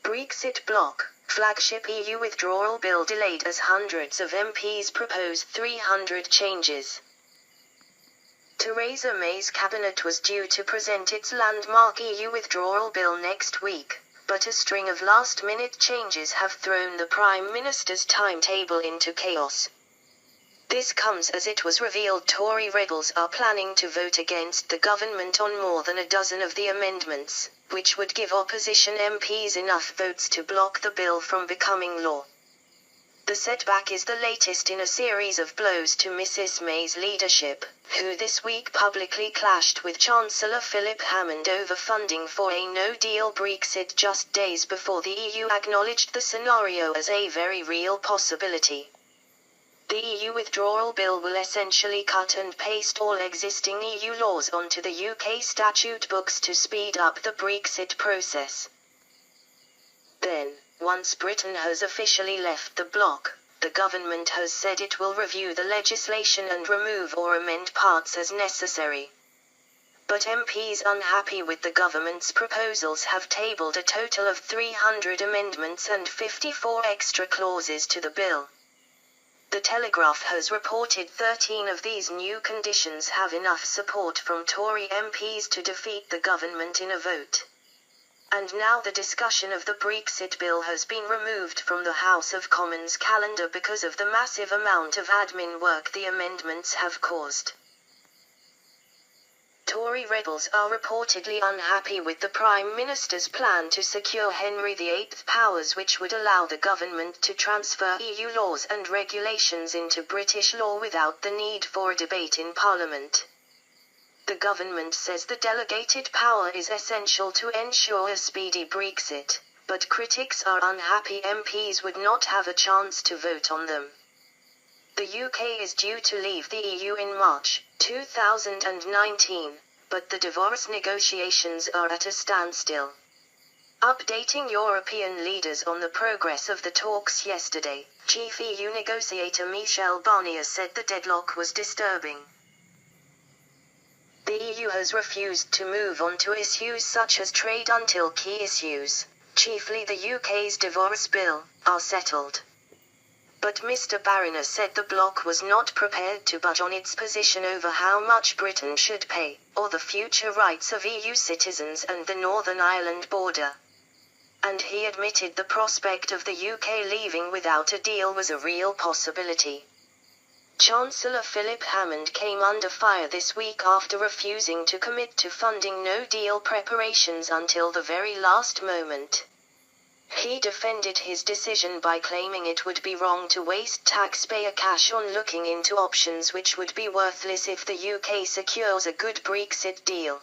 BREXIT block, flagship EU withdrawal bill delayed as hundreds of MPs propose 300 changes. Theresa May's cabinet was due to present its landmark EU withdrawal bill next week, but a string of last-minute changes have thrown the Prime Minister's timetable into chaos. This comes as it was revealed Tory rebels are planning to vote against the government on more than a dozen of the amendments, which would give opposition MPs enough votes to block the bill from becoming law. The setback is the latest in a series of blows to Mrs May's leadership, who this week publicly clashed with Chancellor Philip Hammond over funding for a no-deal Brexit just days before the EU acknowledged the scenario as a very real possibility. The EU withdrawal bill will essentially cut and paste all existing EU laws onto the UK statute books to speed up the Brexit process. Then, once Britain has officially left the bloc, the government has said it will review the legislation and remove or amend parts as necessary. But MPs unhappy with the government's proposals have tabled a total of 300 amendments and 54 extra clauses to the bill. The Telegraph has reported 13 of these new conditions have enough support from Tory MPs to defeat the government in a vote. And now the discussion of the Brexit bill has been removed from the House of Commons calendar because of the massive amount of admin work the amendments have caused. Tory rebels are reportedly unhappy with the Prime Minister's plan to secure Henry VIII powers, which would allow the government to transfer EU laws and regulations into British law without the need for a debate in Parliament. The government says the delegated power is essential to ensure a speedy Brexit, but critics are unhappy MPs would not have a chance to vote on them. The UK is due to leave the EU in March 2019, but the divorce negotiations are at a standstill. Updating European leaders on the progress of the talks yesterday, Chief EU negotiator Michel Barnier said the deadlock was disturbing. The EU has refused to move on to issues such as trade until key issues, chiefly the UK's divorce bill, are settled. But Mr Barnier said the bloc was not prepared to budge on its position over how much Britain should pay, or the future rights of EU citizens and the Northern Ireland border. And he admitted the prospect of the UK leaving without a deal was a real possibility. Chancellor Philip Hammond came under fire this week after refusing to commit to funding no-deal preparations until the very last moment. He defended his decision by claiming it would be wrong to waste taxpayer cash on looking into options which would be worthless if the UK secures a good Brexit deal.